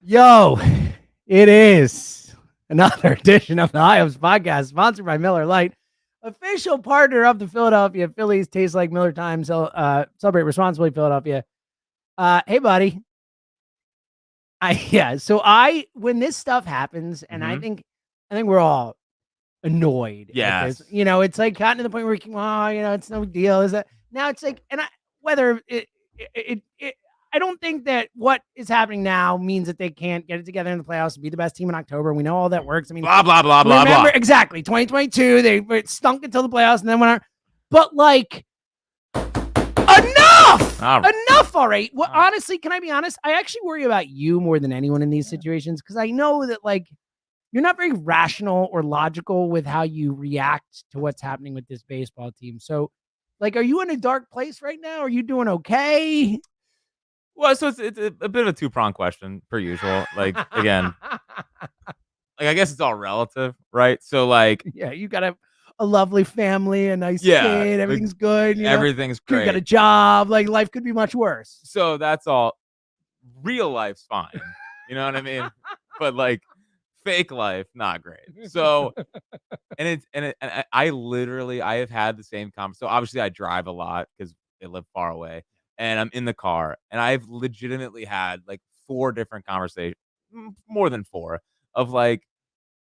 Yo, it is another edition of the Highlands Podcast, sponsored by Miller Lite, official partner of the Philadelphia Phillies. Tastes like Miller time. So celebrate responsibly, Philadelphia. Hey, buddy. So when this stuff happens, and I think we're all annoyed at this. You know, it's like gotten to the point where it's no deal. Is that now? It's like, and whether I don't think that what is happening now means that they can't get it together in the playoffs and be the best team in October. We know all that works. I mean, blah, blah, blah, blah, blah. Exactly. 2022, they stunk until the playoffs and then went on. But like, enough! Enough, all right. Well, honestly, can I be honest? I actually worry about you more than anyone in these situations because I know that, like, you're not very rational or logical with how you react to what's happening with this baseball team. So, like, are you in a dark place right now? Are you doing okay? Well, so it's a bit of a two-pronged question, per usual. Like, again, like I guess it's all relative, right? So, like, yeah, you got a lovely family, a nice kid, everything's good. Everything's great. You got a job. Like, life could be much worse. So that's all. Real life's fine. You know what I mean? But like, fake life, not great. So, and I have had the same conversation. So obviously, I drive a lot because they live far away. And I'm in the car, and I've legitimately had like 4 different conversations, more than 4, of like,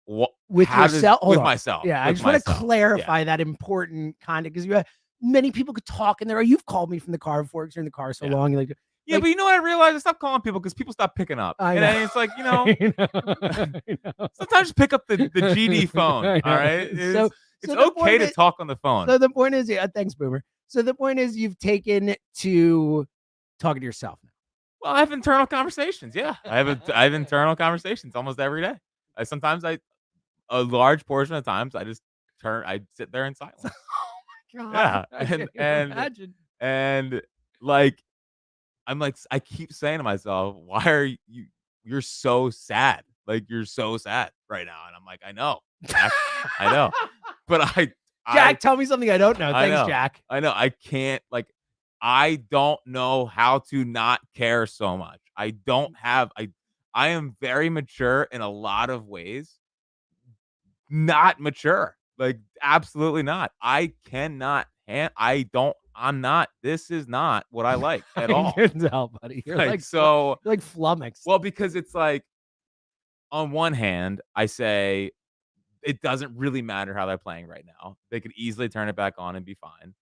what with yourself. With myself. Yeah, I just want to clarify that important content because you have many people could talk in there. You've called me from the car before because you're in the car so long. You're like, yeah, but you know what I realized? I stopped calling people because people stop picking up. And it's like, sometimes pick up the GD phone. All right, it's okay to talk on the phone. So the point is, thanks, Boomer. So the point is, you've taken to talking to yourself now. Well, I have internal conversations. Yeah, I have internal conversations almost every day. A large portion of the times, I sit there in silence. Oh my God! Yeah, and like, I'm like, I keep saying to myself, why are you're so sad? Like, you're so sad right now, and I'm like, I know, Jack, I know, but Jack, tell me something I don't know. Thanks, Jack. I know. I can't, like, I don't know how to not care so much. I am very mature in a lot of ways. Not mature. Like, absolutely not. I'm not. This is not what I like at all. I can tell, buddy. You're like flummoxed. Well, because it's like, on one hand, I say, it doesn't really matter how they're playing right now. They could easily turn it back on and be fine.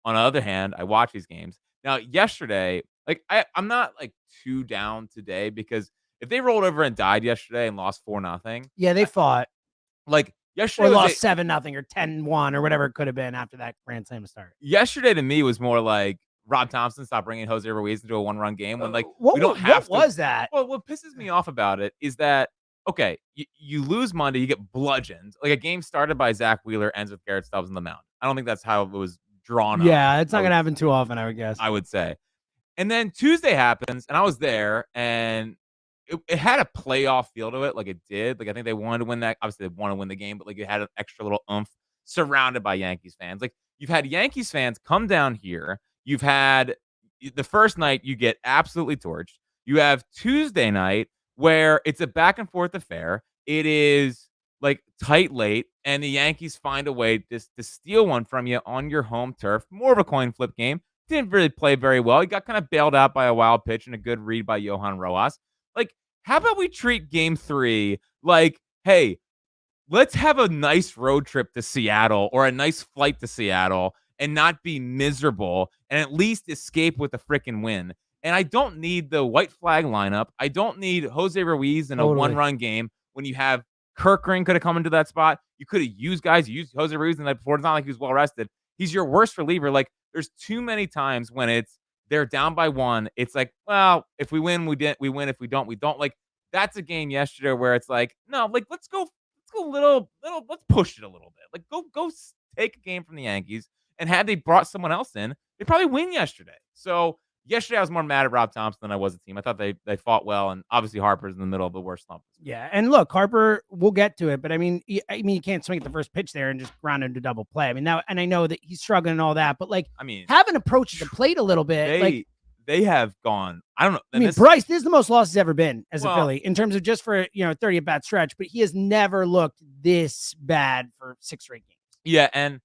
On the other hand, I watch these games. Now, yesterday, like, I'm not like too down today because if they rolled over and died yesterday and lost 4-0. Yeah, they fought. Like, yesterday, or lost 7-0 or 10-1 or whatever it could have been after that grand slam to start. Yesterday to me was more like Rob Thompson stopped bringing Jose Ruiz into a 1-run game when, like, we don't have to. What was that? Well, what pisses me off about it is that, okay, you lose Monday, you get bludgeoned. Like, a game started by Zach Wheeler ends with Garrett Stubbs on the mound. I don't think that's how it was drawn up. Yeah, it's not going to happen too often, I would guess. I would say. And then Tuesday happens, and I was there, and it had a playoff feel to it, like it did. Like, I think they wanted to win that. Obviously, they want to win the game, but like, it had an extra little oomph surrounded by Yankees fans. Like, you've had Yankees fans come down here. You've had the first night you get absolutely torched. You have Tuesday night where it's a back and forth affair. It is like tight late, and the Yankees find a way to steal one from you on your home turf. More of a coin flip game. Didn't really play very well. He got kind of bailed out by a wild pitch and a good read by Johan Rojas. Like, how about we treat game 3 like, hey, let's have a nice road trip to Seattle or a nice flight to Seattle and not be miserable and at least escape with a freaking win. And I don't need the white flag lineup. I don't need Jose Ruiz in a 1-run game when you have Kirkring could have come into that spot. You could have used guys. You used Jose Ruiz the night before. It's not like he was well rested. He's your worst reliever. Like, there's too many times when they're down by 1. It's like, well, if we win, we win. If we don't, we don't. Like, that's a game yesterday where it's like, no, like, let's go little, let's push it a little bit. Like, go take a game from the Yankees. And had they brought someone else in, they'd probably win yesterday. So yesterday I was more mad at Rob Thompson than I was the team. I thought they fought well, and obviously Harper's in the middle of the worst slump. Yeah, and look, Harper, we'll get to it, but I mean, you can't swing at the first pitch there and just ground into double play. I mean, now, and I know that he's struggling and all that, but like, I mean, have an approach at the plate a little bit. they have gone. I don't know. I mean, Bryce, this is the most losses ever been as a Philly in terms of just for 30 at bat stretch, but he has never looked this bad for 6 straight games. Yeah, and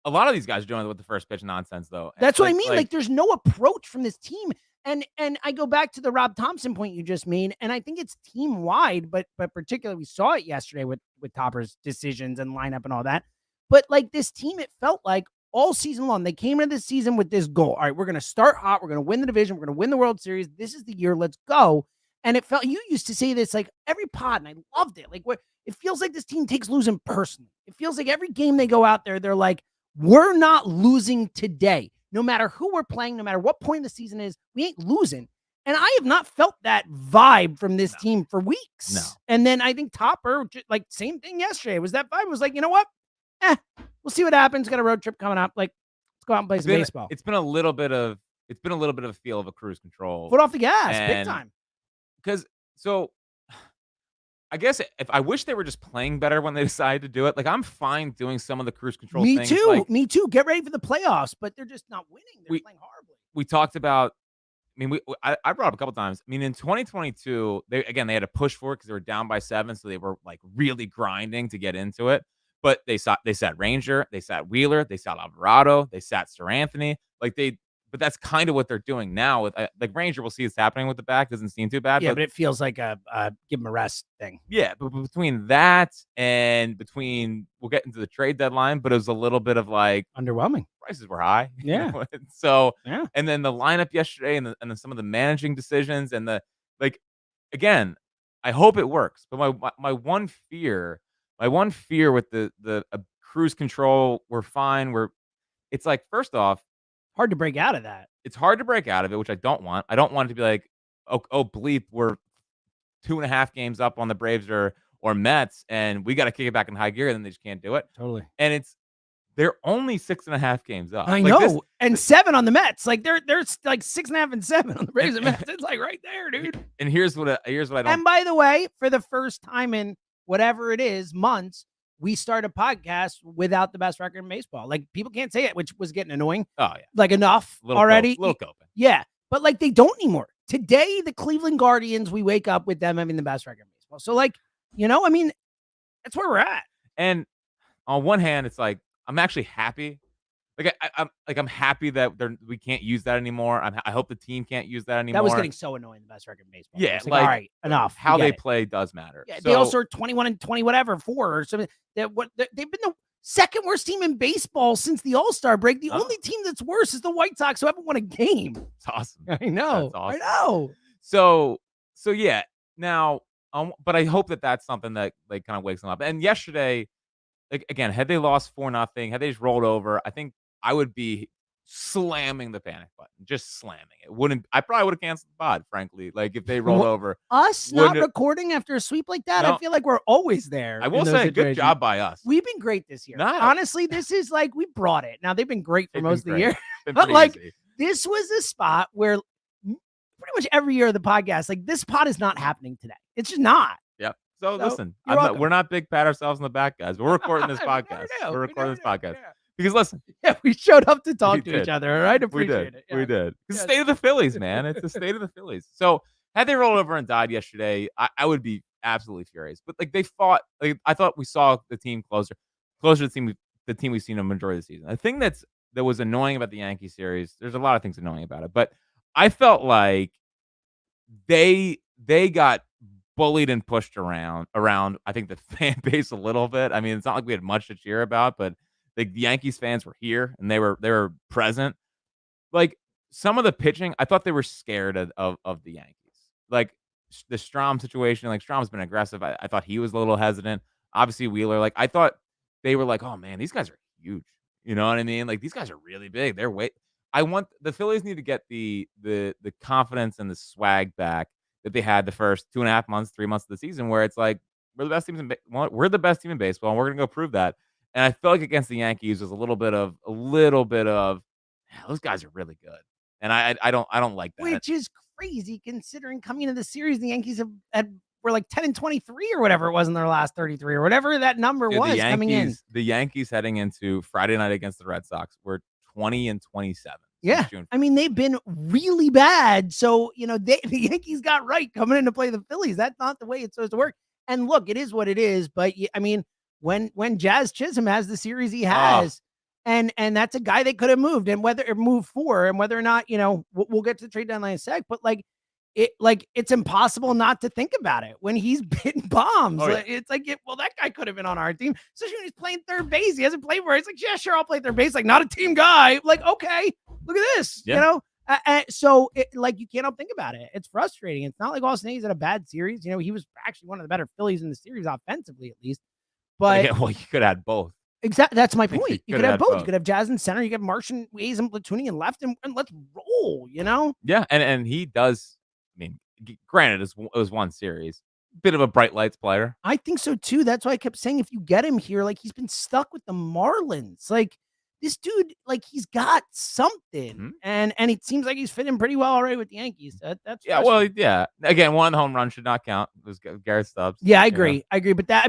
a lot of these guys are doing it with the first pitch nonsense, though. That's what I mean. Like, there's no approach from this team. And I go back to the Rob Thompson point you just made, and I think it's team wide, but particularly we saw it yesterday with Topper's decisions and lineup and all that. But like this team, it felt like all season long, they came into this season with this goal. All right, we're going to start hot. We're going to win the division. We're going to win the World Series. This is the year. Let's go. And it felt, you used to say this like every pod, and I loved it. Like, it feels like this team takes losing personally. It feels like every game they go out there, they're like, we're not losing today. No matter who we're playing, no matter what point of the season is, we ain't losing. And I have not felt that vibe from this team for weeks. No. And then I think Topper, like same thing yesterday, was that vibe. It was like, you know what? We'll see what happens. Got a road trip coming up. Like, let's go out and play some baseball. It's been a little bit of a feel of a cruise control. Foot off the gas, big time. Because I guess if I wish they were just playing better when they decided to do it. Like, I'm fine doing some of the cruise control things. Me too. Get ready for the playoffs, but they're just not winning. They're playing horribly. We talked about, I mean, I brought up a couple times. I mean, in 2022, they had to push for it because they were down by 7, so they were like really grinding to get into it. But they sat Ranger, they sat Wheeler, they sat Alvarado, they sat Sir Anthony. But that's kind of what they're doing now. With like Ranger, we'll see it's happening with the back. Doesn't seem too bad. Yeah, but it feels like a give him a rest thing. Yeah, but between that and we'll get into the trade deadline, but it was a little bit of like underwhelming. Prices were high. Yeah. So yeah. And then the lineup yesterday and then some of the managing decisions and again, I hope it works. But my one fear with the cruise control, we're fine. It's like, first off, hard to break out of that. It's hard to break out of it, which I don't want. I don't want it to be like, oh bleep, we're 2.5 games up on the Braves or Mets, and we got to kick it back in high gear, and then they just can't do it. Totally. And they're only 6.5 games up. I know, and 7 on the Mets. Like they're like 6.5 and 7 on the Braves and Mets. It's like right there, dude. And here's what I don't. And by the way, for the first time in whatever it is, months, we start a podcast without the best record in baseball. Like, people can't say it, which was getting annoying. Oh, yeah. Like, enough already. Little coping. Yeah. But, like, they don't anymore. Today, the Cleveland Guardians, we wake up with them having the best record in baseball. So, like, I mean, that's where we're at. And on one hand, it's like, I'm actually happy. Like, I'm happy that we can't use that anymore. I hope the team can't use that anymore. That was getting so annoying. The best record in baseball. Yeah, like, all right, enough. How they play does matter. Yeah, they also are 21 and 20, whatever, 4 or something. They've been the second worst team in baseball since the All-Star break. The only team that's worse is the White Sox, who haven't won a game. It's awesome. I know. That's awesome. I know. So yeah. Now, but I hope that's something that like kind of wakes them up. And yesterday, like, again, had they lost 4-0, had they just rolled over, I think I would be slamming the panic button, just slamming it. I probably would have canceled the pod, frankly. Like, if they rolled over. Us not recording after a sweep like that, I feel like we're always there. I will say, good job by us. We've been great this year. Honestly, this is like, we brought it. Now, they've been great for most of the year. But like, this was a spot where pretty much every year of the podcast, like, this pod is not happening today. It's just not. Yep. So listen, we're not big pat ourselves on the back, guys. We're recording this podcast. We're recording this podcast. Yeah. Because listen, we showed up to talk to each other. All right, appreciate it. Yeah. We did. It's the State of the Phillies, man. It's the State of the Phillies. So had they rolled over and died yesterday, I would be absolutely furious. But like, they fought. Like, I thought we saw the team closer to the team we've seen a majority of the season. The thing that was annoying about the Yankee series, there's a lot of things annoying about it, but I felt like they got bullied and pushed around. I think the fan base a little bit. I mean, it's not like we had much to cheer about, but the Yankees fans were here and they were present. Like, some of the pitching, I thought they were scared of the Yankees. Like, the Strom situation, like, Strom's been aggressive. I thought he was a little hesitant. Obviously, Wheeler, like, I thought they were like, oh man, these guys are huge. You know what I mean? Like, these guys are really big. The Phillies need to get the confidence and the swag back that they had the first 2.5 months, 3 months of the season, where it's like, we're the best team in baseball, and we're gonna go prove that. And I felt like against the Yankees was a little bit of those guys are really good, and I don't like that. Which is crazy considering coming into the series, the Yankees were like 10 and 23 or whatever it was in their last 33 or whatever that number was coming in. The Yankees heading into Friday night against the Red Sox were 20 and 27. Yeah. June 1st. I mean, they've been really bad. So, the Yankees got right coming in to play the Phillies. That's not the way it's supposed to work. And look, it is what it is. But I mean, when Jazz Chisholm has the series he has, and that's a guy they could have moved, and whether it moved for, and whether or not, we'll get to the trade deadline in a sec, but it's impossible not to think about it when he's hitting bombs. Oh, yeah. It's like, well, that guy could have been on our team. Especially when he's playing third base. He hasn't played for it. It's like, yeah, sure, I'll play third base. Like, not a team guy. Like, okay, look at this, so you can't help think about it. It's frustrating. It's not like Austin Hayes had a bad series. He was actually one of the better Phillies in the series offensively, at least. But again, well, you could add both. Exactly. That's my point. You could have both. both. You could have Jazz in center. You could have Martian, Hayes, and platooning in left, and let's roll, Yeah, and he does. I mean, granted, it was one series. Bit of a bright lights player. I think so, too. That's why I kept saying if you get him here, he's been stuck with the Marlins. This dude, he's got something, and it seems like he's fitting pretty well already with the Yankees. That's well, yeah. Again, one home run should not count. It was Garrett Stubbs. Yeah, I agree. I agree. But that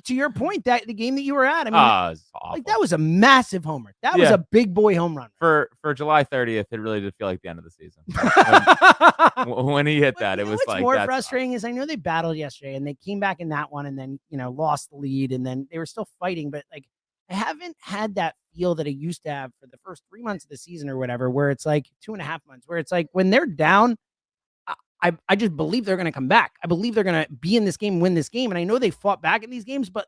to your point, that the game that you were at, that was a massive homer. That was a big boy home run. For July 30th, it really did feel like the end of the season. when he hit that, it was what's more frustrating is I know they battled yesterday and they came back in that one and then lost the lead and then they were still fighting, but I haven't had that feel that I used to have for the first 3 months of the season or whatever, where it's 2.5 months, where it's when they're down, I just believe they're going to come back. I believe they're going to be in this game, win this game. And I know they fought back in these games, but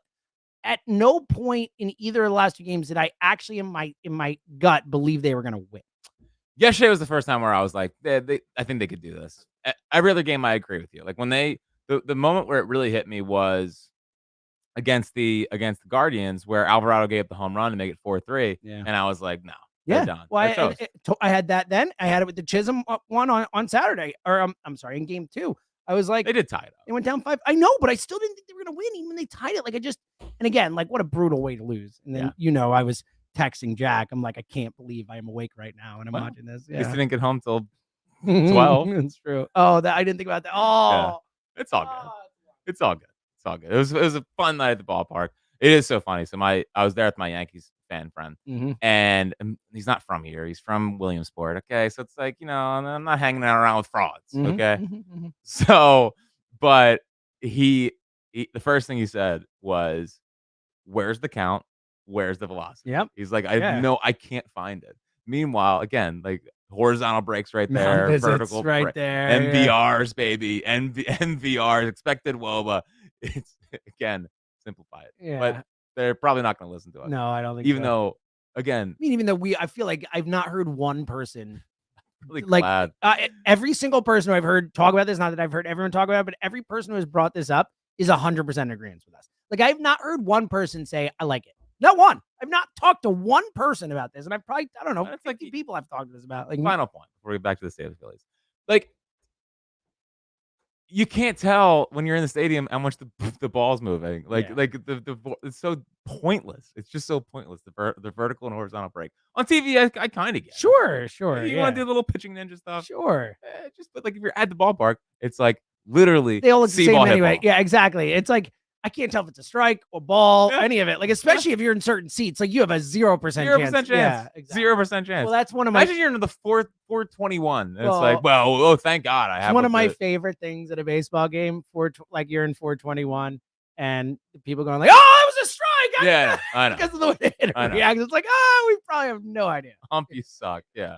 at no point in either of the last two games did I actually in my gut believe they were going to win. Yesterday was the first time where I was like, I think they could do this. Every other game, I agree with you. When the moment where it really hit me was against the Guardians, where Alvarado gave up the home run to make it 4-3, and I was like, no, they're done. Well, I had that then. I had it with the Chisholm one on Saturday, or I'm sorry, in game 2. I was like, they did tie it up. They went down 5. I know, but I still didn't think they were going to win, even when they tied it. And again, what a brutal way to lose. And then I was texting Jack. I'm like, I can't believe I am awake right now and I'm watching this. Yeah. You didn't get home till 12. It's true. Oh, I didn't think about that. Oh, it's all good. It's all good. It's all good. It was a fun night at the ballpark. It is so funny. So I was there with my Yankees fan friend, and he's not from here. He's from Williamsport. Okay, so it's I'm not hanging out around with frauds. Okay, so but he the first thing he said was, "Where's the count? Where's the velocity?" Yep. He's like, I can't find it. Meanwhile, again, horizontal breaks right there, vertical right there, MVRs, baby, MVRs, expected WOBA. It's again, simplify it, but they're probably not going to listen to us. No, I don't think. Even though, again, even though I feel like I've not heard one person. Really glad. Every single person who I've heard talk about this, not that I've heard everyone talk about it, but every person who has brought this up is 100% in agreement with us. I've not heard one person say, I like it. Not one. I've not talked to one person about this. And I've probably, I don't know, 50 people I've talked to this about. Final point before we get back to the State of the Phillies. You can't tell when you're in the stadium how much the ball's moving. It's so pointless. It's just so pointless. The vertical and horizontal break on TV, I kind of get. Sure. You want to do a little pitching ninja stuff? Sure. But if you're at the ballpark, it's literally they all look the same anyway. Yeah, exactly. It's I can't tell if it's a strike or ball, any of it. Especially if you're in certain seats, you have a 0% chance. Yeah, exactly. 0% chance. Well, that's one of my. Imagine you're in the 421. It's thank God I have. It's one of my favorite things at a baseball game. You're in 421, and people going oh, it was a strike. I know. Because of the way it reacts, it's we probably have no idea. Hump, you suck. Yeah.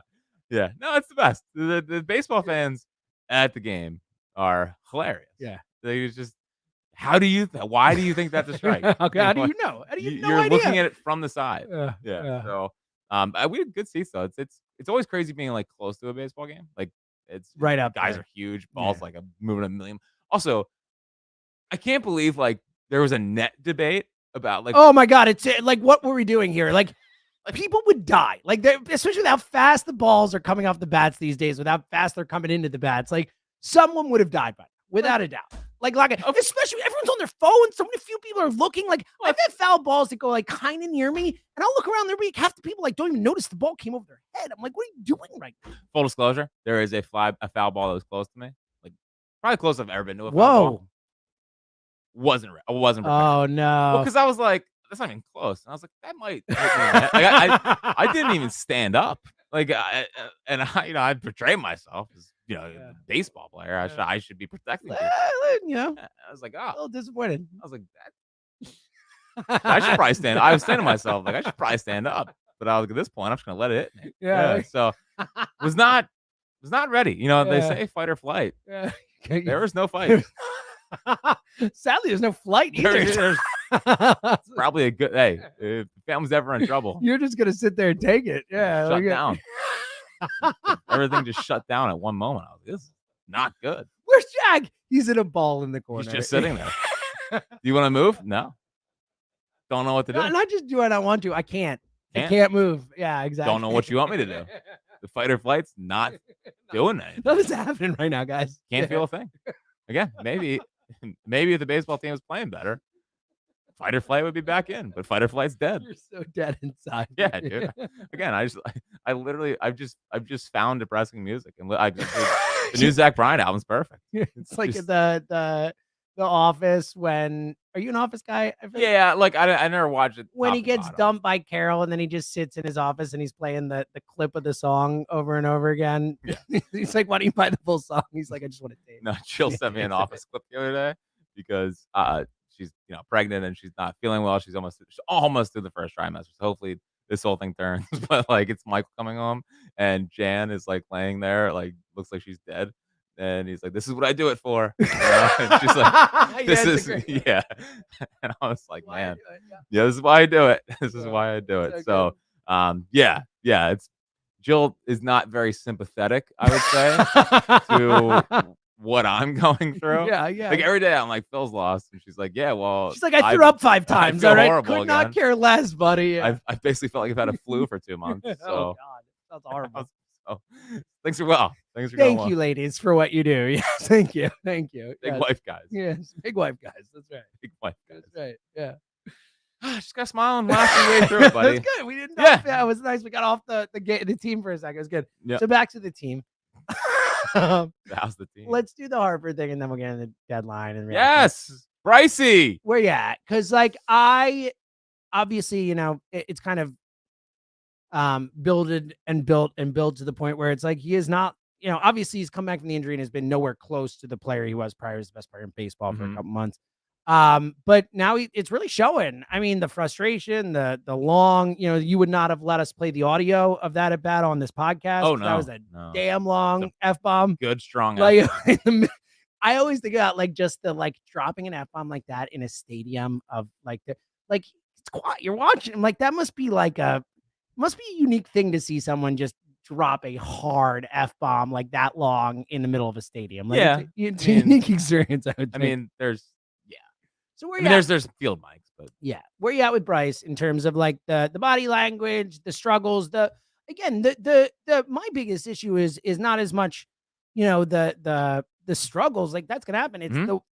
No, it's the best. The baseball fans at the game are hilarious. Yeah, they just. Why do you think that's a strike? Okay, how do you know? How do you know? You're looking at it from the side. Yeah. So, we had good seats though. It's always crazy being close to a baseball game. It's right up. Guys are huge. Balls moving a million. Also, I can't believe there was a net debate about Oh my God! It's what were we doing here? People would die. Especially with how fast the balls are coming off the bats these days. With how fast they're coming into the bats. Someone would have died by now, without a doubt. Especially everyone's on their phone. So many few people are looking. I've had foul balls that go kind of near me, and I'll look around there. Half the people don't even notice the ball came over their head. I'm like, what are you doing right now? Full disclosure: there is a foul ball that was close to me. Probably closest I've ever been to a foul ball. Wasn't prepared. Oh no! Because I was like, that's not even close. And I was like, that might hit me in the head. I didn't even stand up. Like, I portray myself as, a baseball player. I should be protecting people. I was like, a little disappointed. I was like, I should probably stand. I was saying to myself, like, I should probably stand up. But I was, at this point, I'm just gonna let it hit me. Yeah. So was not ready. They say fight or flight. Yeah. There was no fight. Sadly, there's no flight either. There's probably a good. Hey, if the family's ever in trouble, you're just gonna sit there and take it. Yeah, shut down. Everything just shut down at one moment. I was like, this is not good. Where's Jack? He's in a ball in the corner. He's just sitting there. Do you want to move? No. Don't know what to do. Not just do I not want to. I can't. I can't move. Yeah, exactly. Don't know what you want me to do. The fight or flight's not doing anything. Nothing's happening right now, guys. Can't feel a thing. Again, maybe if the baseball team was playing better, fight or flight would be back in, but fight or flight's dead. You're so dead inside. Yeah, dude. Again, I've just found depressing music, and the new Zach Bryan album's perfect. It's like just, the Office. When are you an Office guy? Yeah, like I never watched it. When he gets dumped by Carol, and then he just sits in his office and he's playing the clip of the song over and over again. Yeah. He's like, "Why don't you buy the full song?" He's like, "I just want to tape." No, Jill sent me an Office clip the other day because she's pregnant and she's not feeling well. She's almost through the first trimester. So hopefully this whole thing turns. But like it's Michael coming home and Jan is like laying there, like looks like she's dead. And he's like, "This is what I do it for." And she's like, "This is yeah." And I was like, "Man, yeah, this is why I do it. This is why I do it." So, yeah. It's Jill is not very sympathetic, I would say, to what I'm going through. Yeah. Like every day, I'm like, "Phil's lost," and she's like, "Yeah, well." She's like, "I threw up 5 times. All right, could not care less, buddy." Yeah. I basically felt like I've had a flu for 2 months. So. Oh God, that's horrible. Oh, things are well. Thank you, ladies, for what you do. Yes, thank you. Big wife guys. Yes, big wife guys. That's right. Big wife guys. That's right. Yeah. Just got smiling, laugh your way through it, buddy. That's good. We didn't. Yeah, it was nice. We got off the team for a second. It was good. Yep. So back to the team. How's the team? Let's do the Harper thing, and then we'll get into the deadline. And yes, Brycey. Where you at? Because I obviously, it's kind of built to the point where it's like he is not, obviously he's come back from the injury and has been nowhere close to the player he was prior. He was the best player in baseball for a couple months. But now it's really showing. I mean, the frustration, the long, you would not have let us play the audio of that at bat on this podcast. Oh, no. That was a damn long F-bomb. Good, strong like, I always think about like just the like dropping an F-bomb like that in a stadium of like it's quiet. You're watching him. Like that must be a unique thing to see someone just drop a hard F-bomb like that long in the middle of a stadium. Like, yeah. It's a unique experience, I would think. I mean, there's So there's field mics, but yeah, where you at with Bryce in terms of like the body language, the struggles, the my biggest issue is not as much, the struggles, like that's gonna happen.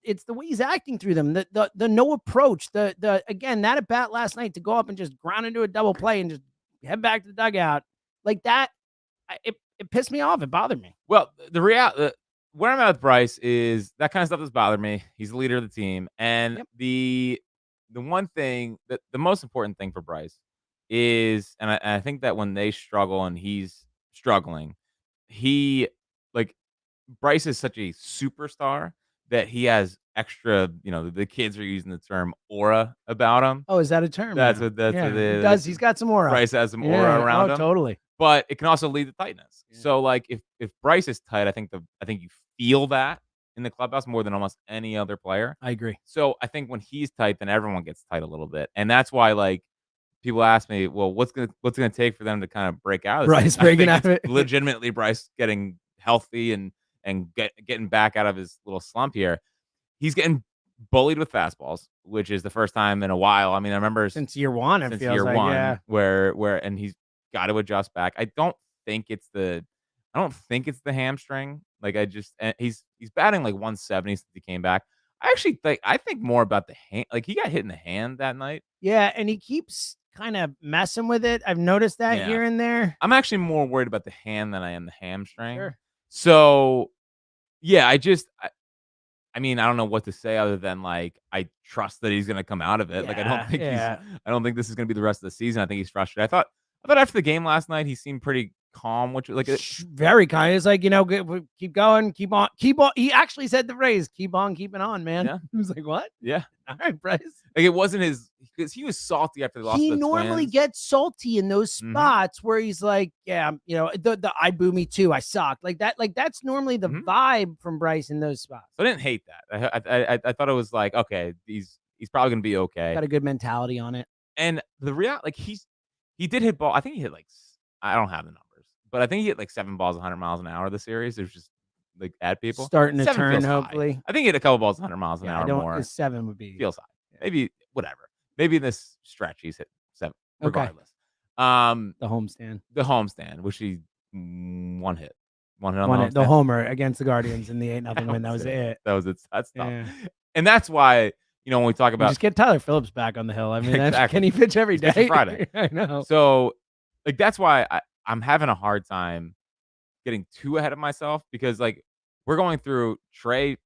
It's the way he's acting through them, the no approach, again, that at bat last night to go up and just ground into a double play and just head back to the dugout like that. It pissed me off. It bothered me. Well, where I'm at with Bryce is that kind of stuff that's bothered me. He's the leader of the team. And the one thing that the most important thing for Bryce is, and I think that when they struggle and he's struggling, Bryce is such a superstar that he has extra, the kids are using the term aura about him. Oh, is that a term? That's what it does. He's got some aura. Bryce has some aura around him. Totally. But it can also lead to tightness. Yeah. So like if Bryce is tight, I think you feel that in the clubhouse more than almost any other player. I agree. So I think when he's tight, then everyone gets tight a little bit. And that's why like people ask me, well, what's gonna take for them to kind of break out of this? Bryce breaking out of it. Legitimately Bryce getting healthy and getting back out of his little slump here. He's getting bullied with fastballs, which is the first time in a while. I mean, I remember since year one, where and he's got to adjust back. I don't think it's the hamstring. Like he's batting like 170 since he came back. I think more about the hand. Like he got hit in the hand that night. Yeah, and he keeps kind of messing with it. I've noticed that here and there. I'm actually more worried about the hand than I am the hamstring. Sure. So yeah, I mean, I don't know what to say other than like I trust that he's gonna come out of it. Yeah, like I don't think this is gonna be the rest of the season. I think he's frustrated. I thought after the game last night, he seemed pretty calm, which like very kind. It's like, keep going, keep on. He actually said the phrase, keep on keeping on, man. Yeah. He was like, what? Yeah. All right, Bryce. Like it wasn't because he was salty after they lost to the Twins. He normally gets salty in those spots where he's like, yeah, the I boo me too, I suck. Like that, that's normally the vibe from Bryce in those spots. So I didn't hate that. I thought it was like, okay, he's probably gonna be okay. Got a good mentality on it. And the reality, like he did hit ball. I think he hit like, I don't have the numbers, but I think he hit like 7 balls 100 miles an hour this series. It was just like at people starting to turn. Hopefully, high. I think he hit a couple balls 100 miles an hour more. 7 would be feels high. Maybe whatever. Maybe in this stretch he's hit 7. Regardless, the homestand, which he one hit on the homer against the Guardians in the 8-0 win. That was it. That's tough. And that's why. When we talk about just get Tyler Phillips back on the hill. I mean, exactly. Can he pitch every day? Friday. I know. So, like, that's why I'm having a hard time getting too ahead of myself because, like, we're going through Trey,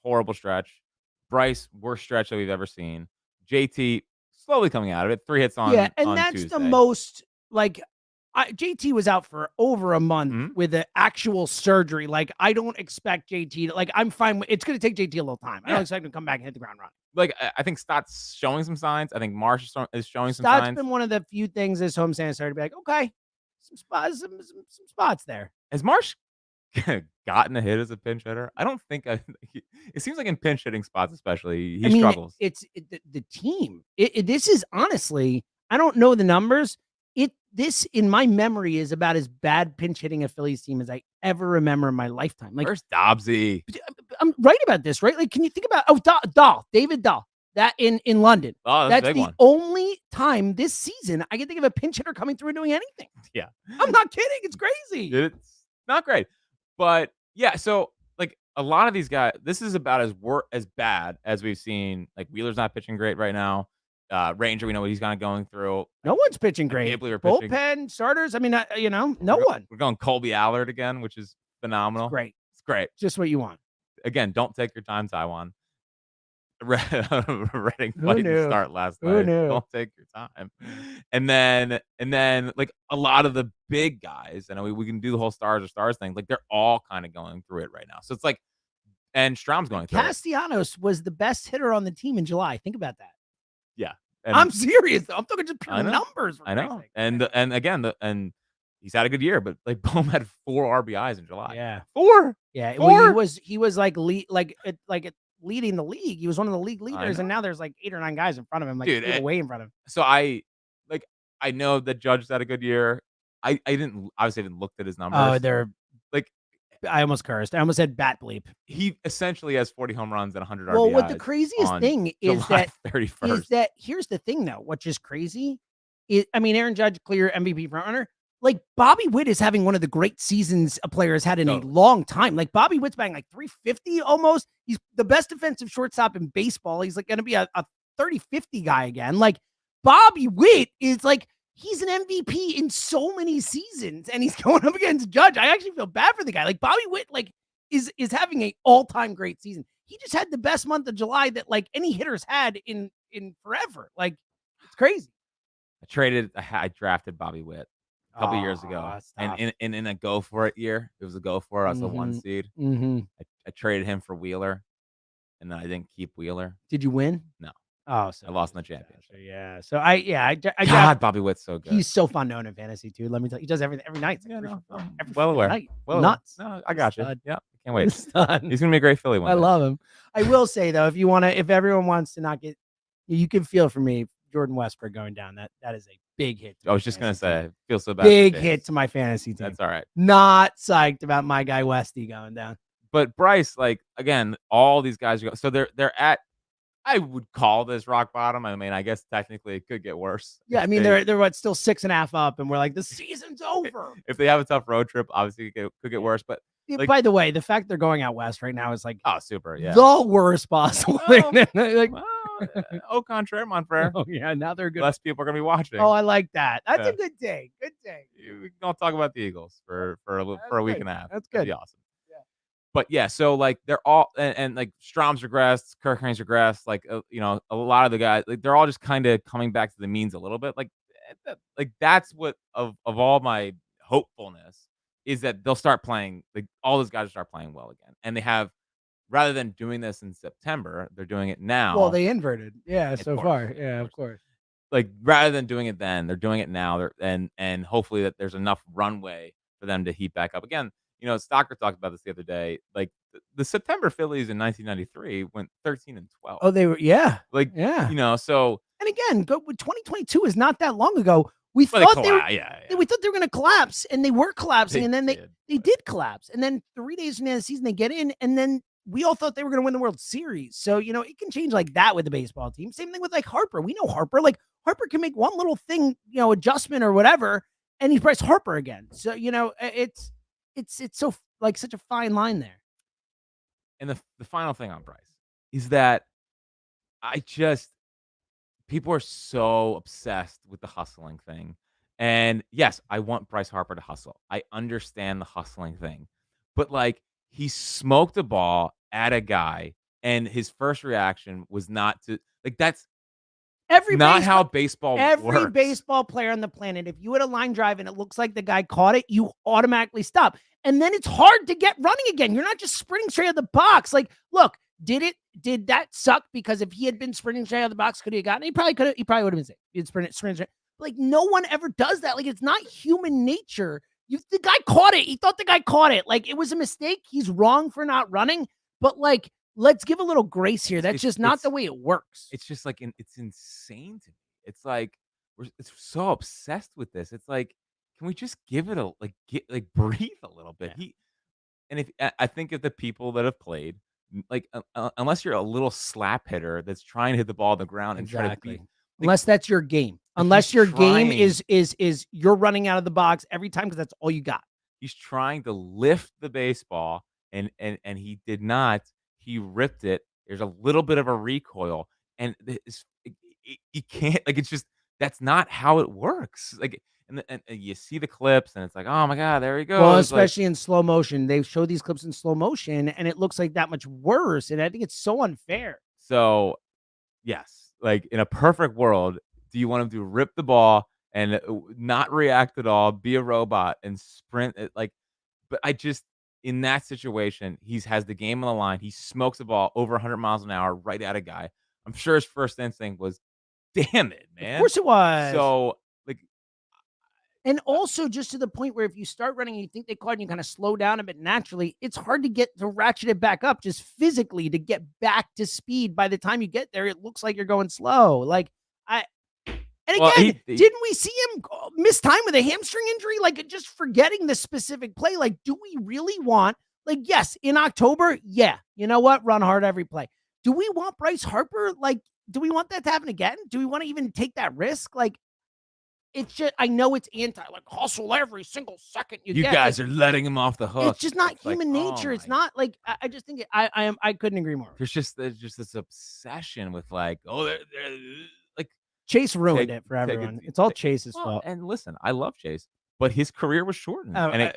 horrible stretch, Bryce, worst stretch that we've ever seen, JT slowly coming out of it, 3 hits on and that's Tuesday. The most like. JT was out for over a month with an actual surgery. Like, I don't expect JT to, like, I'm fine. It's going to take JT a little time. I don't expect him to come back and hit the ground running. Like, I think Stott's showing some signs. I think Marsh is showing some signs. Stott's been one of the few things this homestand started to be like, okay, some spots there. Has Marsh gotten a hit as a pinch hitter? I don't think. It seems like in pinch hitting spots, especially, he struggles. It's the team. This is honestly, I don't know the numbers. This in my memory is about as bad pinch hitting a Phillies team as I ever remember in my lifetime. Like, where's Dobbsy? I'm right about this, right? Like, can you think about David Dahl, that in London? Oh, that's the one. Only time this season I can think of a pinch hitter coming through and doing anything. Yeah, I'm not kidding. It's crazy. It's not great, but yeah. So like a lot of these guys, this is about as bad as we've seen. Like Wheeler's not pitching great right now. Ranger, we know what he's kind of going through. No one's pitching great. Bullpen starters. I mean, no one. We're going Colby Allard again, which is phenomenal. It's great. Just what you want. Again, don't take your time, Taiwan. Reading fight to start last night. Don't take your time. And then like a lot of the big guys, I know we can do the whole stars thing. Like they're all kind of going through it right now. So it's like, and Strom's going through Castellanos was the best hitter on the team in July. Think about that. Yeah. I'm serious though. I'm talking just pure numbers. I know. And again, and he's had a good year, but like Bohm had 4 RBIs in July. Yeah. 4. Yeah. 4? Well, he was like leading the league. He was one of the league leaders, and now there's like 8 or 9 guys in front of him, like way in front of him. So I know that Judge had a good year. I obviously didn't look at his numbers. Oh, they're like, I almost cursed. I almost said bat bleep. He essentially has 40 home runs and 100 RBIs. Well, what the craziest thing is that 31st. Here's the thing though, which is crazy is, I mean, Aaron Judge, clear MVP frontrunner. Like Bobby Witt is having one of the great seasons a player has had in a long time. Like Bobby Witt's batting like 350 almost. He's the best defensive shortstop in baseball. He's like going to be a 30-50 guy again. Like Bobby Witt is like, he's an MVP in so many seasons, and he's going up against Judge. I actually feel bad for the guy. Like Bobby Witt, like is having an all-time great season. He just had the best month of July that like any hitter's had in forever. Like it's crazy. I drafted Bobby Witt a couple years ago, and in a go for it year, it was a go for it. I was the 1 seed. I traded him for Wheeler, and then I didn't keep Wheeler. Did you win? No. Oh, so I lost in the championship. Yeah. So I God, Bobby Witt's so good. He's so fun to own in fantasy too. Let me tell you, he does everything every night. Like well aware. Night. Well, nuts. No, I got you. Yeah, can't wait. He's gonna be a great Philly one. I love him. I will say though, if everyone wants to not get, you can feel for me, Jordan Westbrook going down. That is a big hit. I was just gonna say, I feel so bad. Big hit to my fantasy team. That's all right. Not psyched about my guy Westy going down. But Bryce, like again, all these guys are so they're at. I would call this rock bottom. I mean, I guess technically it could get worse. Yeah, I mean, they're what, still 6.5 up, and we're like, the season's over. If they have a tough road trip, obviously it could get worse. But like, by the way, the fact they're going out west right now is like, super, yeah, the worst possible thing. Like, au contraire, mon frere. Oh yeah, now they're good. Less people are gonna be watching. Oh, I like that. That's a good day. Good day. We don't talk about the Eagles for a week and a half. That's good. That'd be awesome. But yeah, so like they're all and like Strom's regressed, Kirkham's regressed, like a lot of the guys, like they're all just kind of coming back to the means a little bit. Like that's what of all my hopefulness is that they'll start playing. Like all those guys will start playing well again, and they have rather than doing this in September, they're doing it now. Well, they inverted, yeah, so far, yeah, of course. Like rather than doing it then, they're doing it now. And hopefully that there's enough runway for them to heat back up again. Stocker talked about this the other day. Like the September Phillies in 1993 went 13-12. Oh, they were, yeah, like yeah. So and again, 2022 is not that long ago. We thought they were, we thought they were going to collapse, and they were collapsing, and then they did collapse, and then 3 days into the season they get in, and then we all thought they were going to win the World Series. So it can change like that with the baseball team. Same thing with like Harper. We know Harper. Like Harper can make one little thing, adjustment or whatever, and he's Bryce Harper again. So it's so like such a fine line there. And the final thing on Bryce is that people are so obsessed with the hustling thing. And yes, I want Bryce Harper to hustle. I understand the hustling thing. But like he smoked a ball at a guy and his first reaction was not to that's how baseball works. Every baseball player on the planet, if you hit a line drive and it looks like the guy caught it, you automatically stop. And then it's hard to get running again. You're not just sprinting straight out of the box. Like, look, did that suck? Because if he had been sprinting straight out of the box, could he have gotten it? He probably would have been safe. He'd sprinting straight. Like, no one ever does that. Like, it's not human nature. The guy caught it. He thought the guy caught it. Like, it was a mistake. He's wrong for not running. But like, let's give a little grace here. That's just not the way it works. It's just like it's insane to me. It's like it's so obsessed with this. It's like, can we just give it a breathe a little bit? I think of the people that have played, like unless you're a little slap hitter that's trying to hit the ball on the ground and try to beat. Unless that's your game. Unless your game is you're running out of the box every time because that's all you got. He's trying to lift the baseball and he did not. He ripped it. There's a little bit of a recoil, and you can't it's just that's not how it works. Like, and you see the clips, and it's like, oh my god, there he goes. Well, especially in slow motion, they show these clips in slow motion, and it looks like that much worse. And I think it's so unfair. So, yes, like in a perfect world, do you want him to rip the ball and not react at all, be a robot, and sprint it But in that situation, he has the game on the line. He smokes the ball over 100 miles an hour right at a guy. I'm sure his first instinct was, damn it, man. Of course it was. So, and also just to the point where if you start running and you think they caught and you kind of slow down a bit naturally, it's hard to get to ratchet it back up just physically to get back to speed. By the time you get there, it looks like you're going slow. Didn't we see him miss time with a hamstring injury? Like, just forgetting the specific play. Like, do we really want, yes, in October, yeah, you know what? Run hard every play. Do we want Bryce Harper? Do we want that to happen again? Do we want to even take that risk? It's just, I know it's hustle every single second you get. You guys are letting him off the hook. It's just not human nature. It's not I just think I couldn't agree more. There's just this obsession with Chase ruined it for everyone. It's all Chase's fault. And listen, I love Chase, but his career was shortened,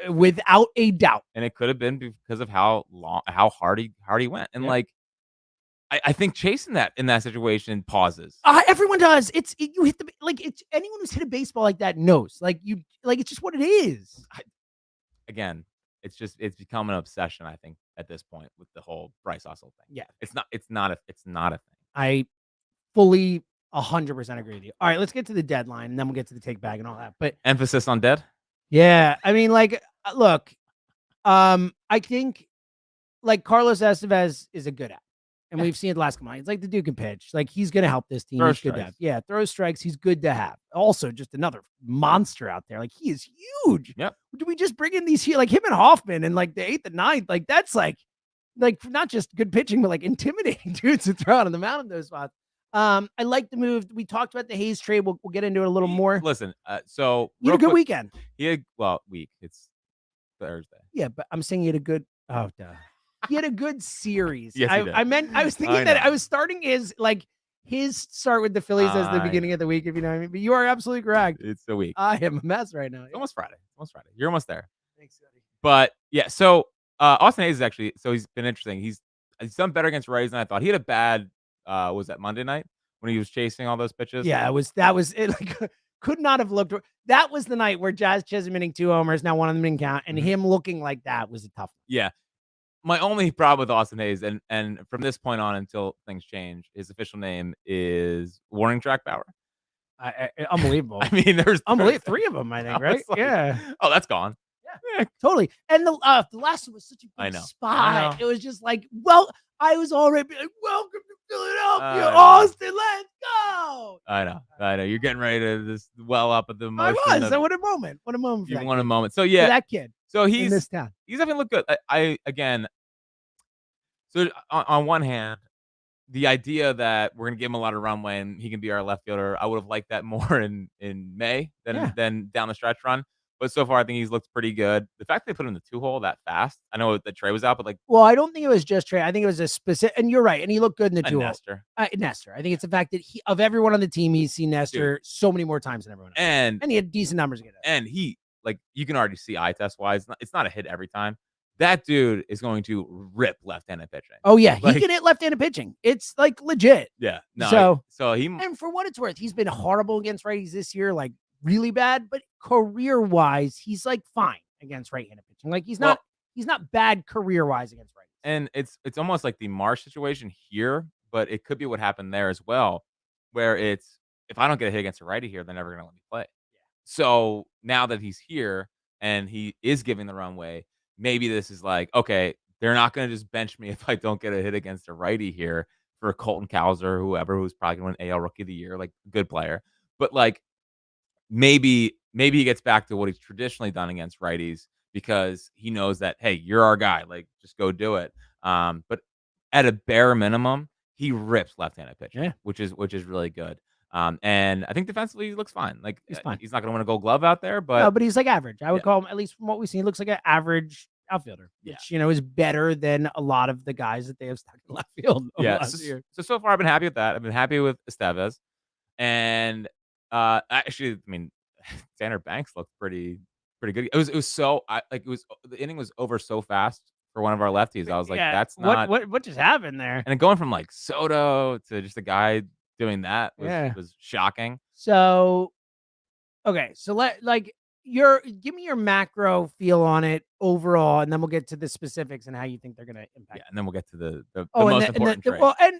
without a doubt. And it could have been because of how hard he went. And I think Chase in that situation pauses. Everyone does. You hit it's anyone who's hit a baseball like that knows. It's just what it is. Again, it's become an obsession, I think, at this point with the whole Bryce Hustle thing. Yeah. It's not a thing. I fully 100% agree with you. All right, let's get to the deadline and then we'll get to the take back and all that. But emphasis on dead? Yeah. I mean, look, I think Carlos Estevez is a good app. And we've seen it the last couple of months. The dude can pitch. He's going to help this team. He's good to have. Yeah, throw strikes. He's good to have. Also, just another monster out there. He is huge. Yep. Do we just bring in these him and Hoffman in the 8th and 9th? That's not just good pitching, but intimidating dudes to throw out on the mound in those spots. I like the move. We talked about the Hayes trade. We'll get into it a little more. Listen, so you had a good weekend. Week. It's Thursday. Yeah, but I'm saying you had a good. Oh, duh. He had a good series. Yes, he did. I was thinking that I was starting his start with the Phillies as the beginning of the week, if you know what I mean. But you are absolutely correct. It's the week. I am a mess right now. It's almost Friday. You're almost there. Thanks, buddy. But yeah, so Austin Hayes is actually he's been interesting. He's done better against Rays than I thought. He had a bad was that Monday night when he was chasing all those pitches? Yeah, that was it. could not have looked. That was the night where Jazz Chisholm hitting 2 homers. Now one of them didn't count, and him looking like that was a tough one. Yeah. My only problem with Austin Hayes, and from this point on until things change, his official name is Warning Track Bauer. Unbelievable. I mean, there's 3 of them, I think, right? Like, yeah. Oh, that's gone. Yeah, totally. And the last one was such a good spot. It was just like, well, I was already like, welcome to Philadelphia, Austin, let's go. I know. You're getting ready to just well up at the emotion. I was. What a moment. What a moment. You want a moment. So yeah, for that kid. So in this town. He's definitely looked good. I again. So on one hand, the idea that we're gonna give him a lot of runway and he can be our left fielder, I would have liked that more in May than down the stretch run. But so far, I think he's looked pretty good. The fact they put him in the 2-hole that fast, I know that Trey was out, but like, well, I don't think it was just Trey. I think it was a specific. And you're right, and he looked good in the 2-hole. Nestor. Nestor. I think it's the fact that of everyone on the team, he's seen Nestor so many more times than everyone else, and he had decent numbers again. And he, like, you can already see eye test wise, it's not a hit every time. That dude is going to rip left-handed pitching. Oh yeah, he can hit left-handed pitching. It's like legit. Yeah. No. So he, and for what it's worth, he's been horrible against righties this year, like really bad. But career-wise, he's like fine against right-handed pitching. Like he's not bad career-wise against righties. And it's almost like the Marsh situation here, but it could be what happened there as well, where it's if I don't get a hit against a righty here, they're never gonna let me play. Yeah. So now that he's here and he is giving the runway, maybe this is like, okay, they're not going to just bench me if I don't get a hit against a righty here for Colton Cowser or whoever who's probably going to win AL Rookie of the Year, like good player. But like maybe he gets back to what he's traditionally done against righties because he knows that, hey, you're our guy, like just go do it. But at a bare minimum, he rips left-handed pitching, which is really good. And I think defensively he looks fine. Like he's fine. He's not going to win a Gold Glove out there, but no, but he's like average. I would call him, at least from what we've seen, he looks like an average outfielder, which is better than a lot of the guys that they have stuck in left field. Last year. So far I've been happy with that. I've been happy with Estevez, and actually, I mean, Tanner Banks looked pretty good. It was the inning was over so fast for one of our lefties. I was like, that's not what just happened there. And going from like Soto to just a guy doing that was shocking. So, okay, so give me your macro feel on it overall, and then we'll get to the specifics and how you think they're going to impact. Yeah, and then we'll get to the most important trade. Well, and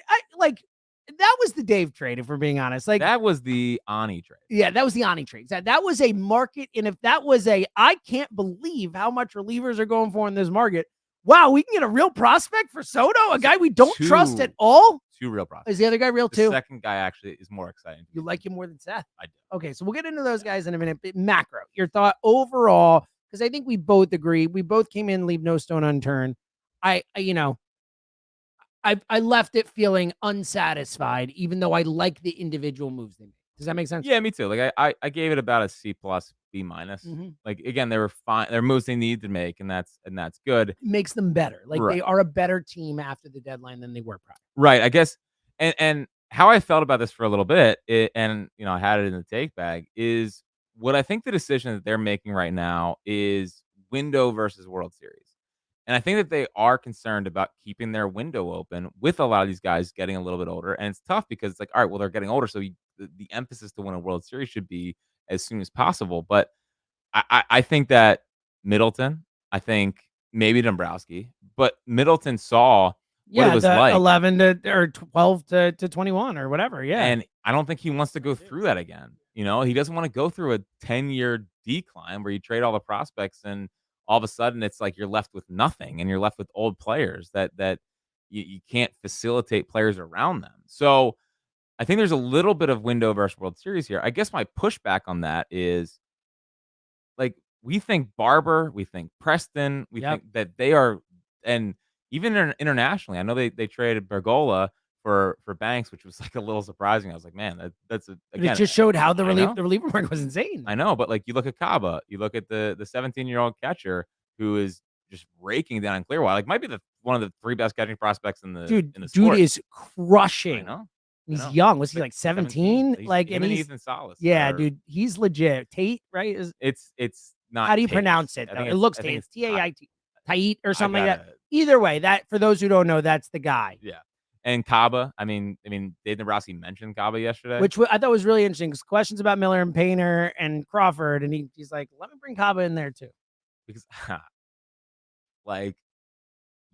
that was the Dave trade, if we're being honest. Like that was the Ani trade. Yeah, that was the Ani trade. That was a market, and if that was I can't believe how much relievers are going for in this market. Wow, we can get a real prospect for Soto, a guy we don't trust at all. 2 real prospects. Is the other guy real too? The second guy actually is more exciting. You like him more than Seth? I do. Okay, so we'll get into those guys in a minute. But macro, your thought overall, because I think we both agree. We both came in, leave no stone unturned. I left it feeling unsatisfied, even though I like the individual moves they made. Does that make sense? Yeah, me too. Like I gave it about a C+, B-. Like again, they were fine. They're moves they need to make, and that's good. It makes them better. Like they are a better team after the deadline than they were prior. Right. I guess. And how I felt about this for a little bit, and I had it in the take bag, is what I think the decision that they're making right now is window versus World Series. And I think that they are concerned about keeping their window open with a lot of these guys getting a little bit older. And it's tough because it's like, all right, well, they're getting older. So the emphasis to win a World Series should be as soon as possible. But I think that Middleton, I think maybe Dombrowski, but Middleton saw what it was like 11 or 12 to 21 or whatever. Yeah. And I don't think he wants to go through that again. He doesn't want to go through a 10-year decline where you trade all the prospects and all of a sudden it's like you're left with nothing and you're left with old players that you can't facilitate players around them. So I think there's a little bit of window versus World Series here. I guess my pushback on that is like we think Barber, we think Preston, we think that they are, and even internationally, I know they traded Bergola for Banks, which was like a little surprising. I was like, man, again, it just showed how the reliever market was insane. I know, but like you look at Caba, you look at the 17-year-old catcher who is just raking down in Clearwater. Like might be one of the 3 best catching prospects in the sport. Dude is crushing. I know. He's young. Was he like 17? Like and he's Ethan Salas. Yeah, dude, he's legit. Tate, right? It's not. How do you pronounce it? It looks Tate. It's Tait or something like that. Either way, that for those who don't know, that's the guy. Yeah. And Kaba, I mean, Dave Dombrowski mentioned Kaba yesterday, which I thought was really interesting. Because questions about Miller and Painter and Crawford, and he's like, "Let me bring Kaba in there too," because like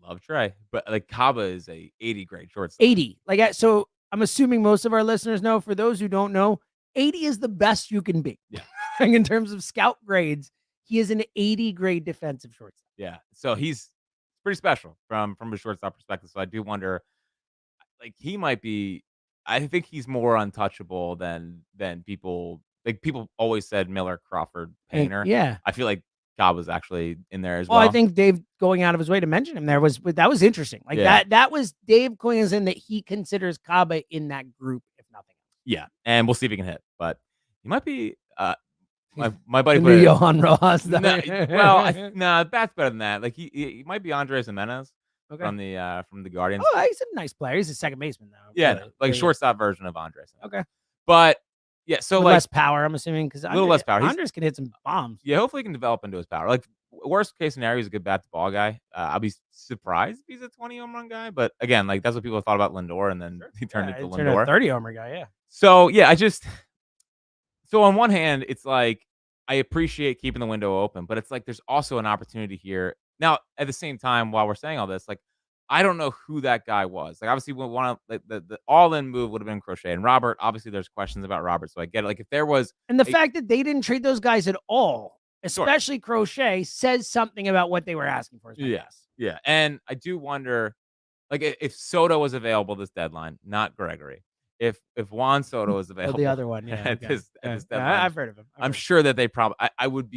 love Trey, but like Kaba is a 80 grade shortstop. 80, so I'm assuming most of our listeners know. For those who don't know, 80 is the best you can be. Yeah, like in terms of scout grades, he is an 80 grade defensive shortstop. Yeah, so he's pretty special from a shortstop perspective. So I do wonder, like he might be. I think he's more untouchable than people. Like people always said, Miller, Crawford, Painter. Yeah, I feel like God was actually in there as well. well. I think Dave going out of his way to mention him there was interesting. Like that was Dave cluing us in that he considers Kaba in that group, if nothing else. Yeah, and we'll see if he can hit, but he might be. My buddy put Johan Rojas. No, Bat's better than that. Like he might be Andres Jimenez from the Guardians. Oh, he's a nice player. He's a second baseman though. Yeah, really. Like shortstop version of Andres. Okay, but yeah, so like less power. I'm assuming because a little less power. Andres can hit some bombs. Yeah, hopefully he can develop into his power. Like worst case scenario, he's a good bat to ball guy. I'll be surprised if he's a 20 home run guy. But again, like that's what people thought about Lindor, and then he turned into Lindor, a 30 homer guy. Yeah. So yeah, so on one hand, it's like I appreciate keeping the window open, but it's like there's also an opportunity here. Now, at the same time, while we're saying all this, like I don't know who that guy was. Like obviously, the all-in move would have been Crochet and Robert. Obviously, there's questions about Robert, so I get it. Like if there was, and the fact that they didn't trade those guys at all, especially Crochet, says something about what they were asking for. Yes, yeah, and I do wonder, like if Soto was available this deadline, not Gregory. If Juan Soto is available, the other one, at this deadline, I've heard of him. I'm sure that they probably. I would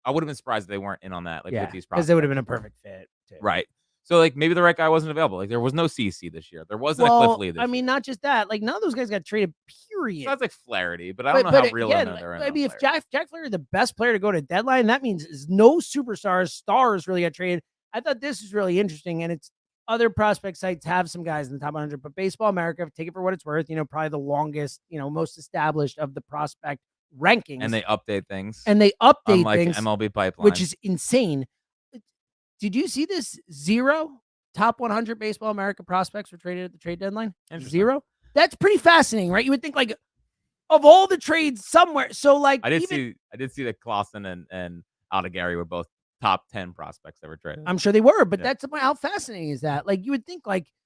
have been surprised if they weren't in on that. Like with these prospects, because they would have been a perfect fit, too. Right? So like maybe the right guy wasn't available. Like there was no CC this year. There wasn't a Cliff Lee this year. I mean, not just that. Like none of those guys got traded. Period. Sounds like Flaherty, but I don't know how real they're in. Maybe if Jack Flaherty, the best player to go to deadline, that means no stars really got traded. I thought this was really interesting, and it's. Other prospect sites have some guys in the top 100, but Baseball America, take it for what it's worth, probably the longest, most established of the prospect rankings. And they update things. Unlike things. MLB Pipeline. Which is insane. Did you see this? 0 top 100 Baseball America prospects were traded at the trade deadline? 0? That's pretty fascinating, right? You would think like of all the trades somewhere. So like I did see that Clausen and Aldegari were both top 10 prospects that were traded. I'm sure they were, but that's how fascinating is that? Like you would think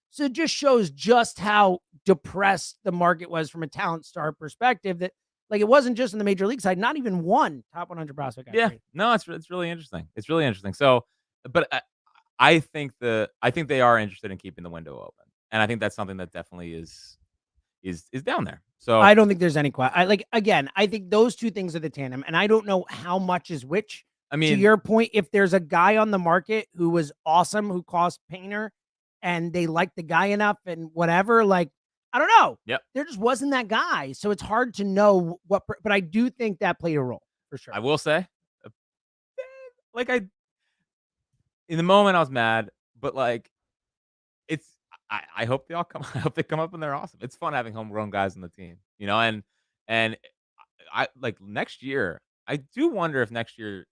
so it just shows just how depressed the market was from a talent star perspective, that like it wasn't just in the major league side, not even one top 100 prospect. No, it's really interesting. It's really interesting. So, but I think they are interested in keeping the window open. And I think that's something that definitely is down there. So I don't think there's any question. I think those two things are the tandem, and I don't know how much is which. I mean, to your point, if there's a guy on the market who was awesome, who cost Painter, and they like the guy enough and whatever, like, I don't know. Yep. There just wasn't that guy. So it's hard to know what, but I do think that played a role for sure. I will say, in the moment I was mad, but like, I hope they all come. I hope they come up and they're awesome. It's fun having homegrown guys on the team, and I like next year. I do wonder if next year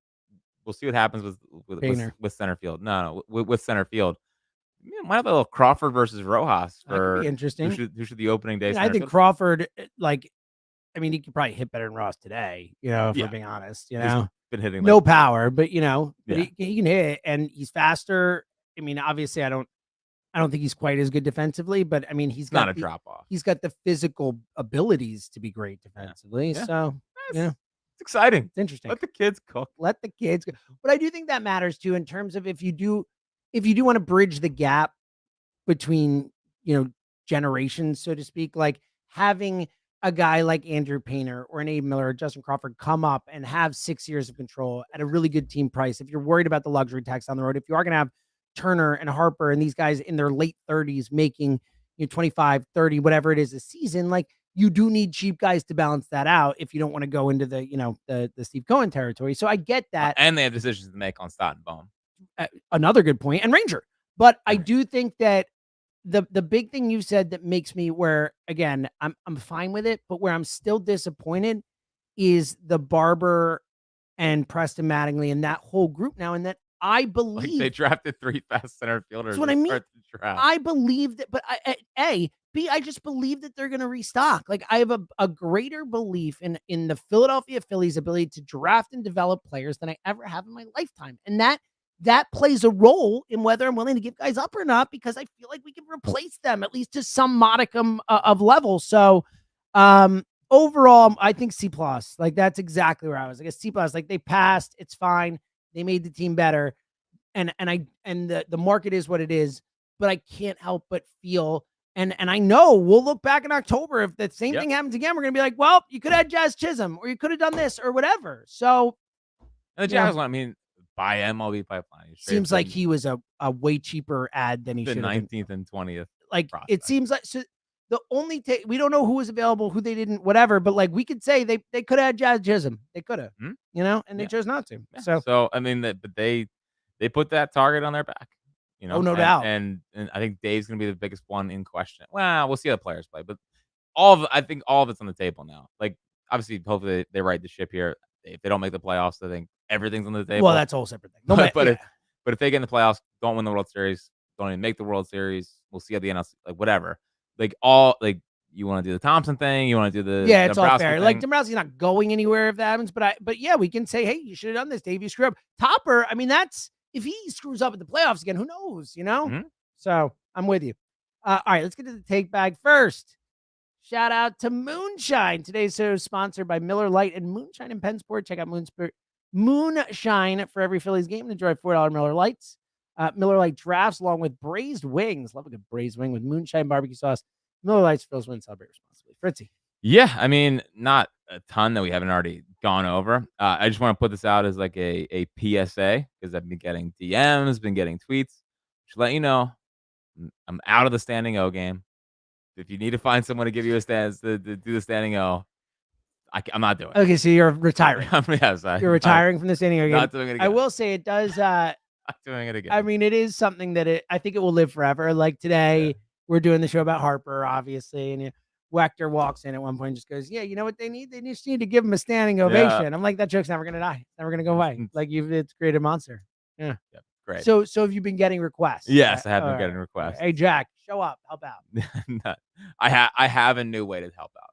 we'll see what happens with center field. No, with center field. Might have a little Crawford versus Rojas for interesting. Who should the opening day? I think Crawford, he could probably hit better than Ross today. If we're being honest, He's been hitting no power, but he can hit and he's faster. I mean, obviously, I don't think he's quite as good defensively, but I mean, he's got not a drop off. He's got the physical abilities to be great defensively. Yeah. So it's exciting. It's interesting. Let the kids cook. Let the kids go. But I do think that matters too, in terms of if you do want to bridge the gap between, generations, so to speak, like having a guy like Andrew Painter or an Abe Miller or Justin Crawford come up and have 6 years of control at a really good team price. If you're worried about the luxury tax down the road, if you are going to have Turner and Harper and these guys in their late 30s making 25, 30, whatever it is a season, like you do need cheap guys to balance that out if you don't want to go into the, the Steve Cohen territory. So I get that. And they have decisions to make on Stott and Bohm. Another good point, and Ranger. But I do think that the big thing you said that makes me where, again, I'm fine with it, but where I'm still disappointed is the Barber and Preston Mattingly and that whole group now, and that I believe they drafted 3 fast center fielders. That's what I mean. draft. I believe that, but I just believe that they're going to restock. Like I have a greater belief in the Philadelphia Phillies' ability to draft and develop players than I ever have in my lifetime, and that plays a role in whether I'm willing to give guys up or not, because I feel like we can replace them at least to some modicum of level. So, overall, I think C+. Like that's exactly where I was. Like a C+. Like they passed, it's fine. They made the team better, and the market is what it is. But I can't help but feel, and I know we'll look back in October if the same thing happens again. We're gonna be like, well, you could have had Jazz Chisholm, or you could have done this, or whatever. So, and the Jazz one, I mean, by MLB pipeline, seems like he was a way cheaper ad than he should have been. 19th and 20th. Like prospect. It seems like so. The only we don't know who was available, who they didn't, whatever. But like we could say they could have had Jazz Chisholm, they could have, and they chose not to. So I mean but they put that target on their back. No doubt. And I think Dave's gonna be the biggest one in question. Well, we'll see how the players play, but I think all of it's on the table now. Like obviously, hopefully they right the ship here. If they don't make the playoffs, I think everything's on the table. Well, that's a whole separate thing. No, but if they get in the playoffs, don't win the World Series, don't even make the World Series, we'll see at the NL, like whatever. You want to do the Thompson thing, you want to do the it's all fair. Like Dombrowski's not going anywhere if that happens, but we can say, hey, you should have done this, Dave. You screw up. Topper, I mean, that's if he screws up at the playoffs again, who knows? So I'm with you. All right, let's get to the take bag first. Shout out to Moonshine. Today's show is sponsored by Miller Lite and Moonshine in Pennsport. Check out Moonshine for every Phillies game. Enjoy $4 Miller Lights. Miller Lite drafts along with braised wings. Love a good braised wing with Moonshine barbecue sauce. Miller Lights, Phillies win, celebrate responsibly. Fritzy. Yeah, I mean, not a ton that we haven't already gone over. I just want to put this out as like a PSA because I've been getting DMs, been getting tweets. Just let you know, I'm out of the standing O game. If you need to find someone to give you a stance to do the standing O, I'm not doing it. Okay, so you're retiring. Yes, you're retiring from the standing O game. Not doing it again. I will say it does. Not doing it again. I mean, it is something that I think it will live forever. Like today, we're doing the show about Harper, obviously, and Wechter walks in at one point and just goes, yeah, you know what they need? They just need to give him a standing ovation. Yeah. I'm like, that joke's never going to die. It's never going to go away. Like it's created a monster. Yeah. Great. So have you been getting requests? Yes, I have been getting requests. Hey, Jack, show up. Help out. I have a new way to help out.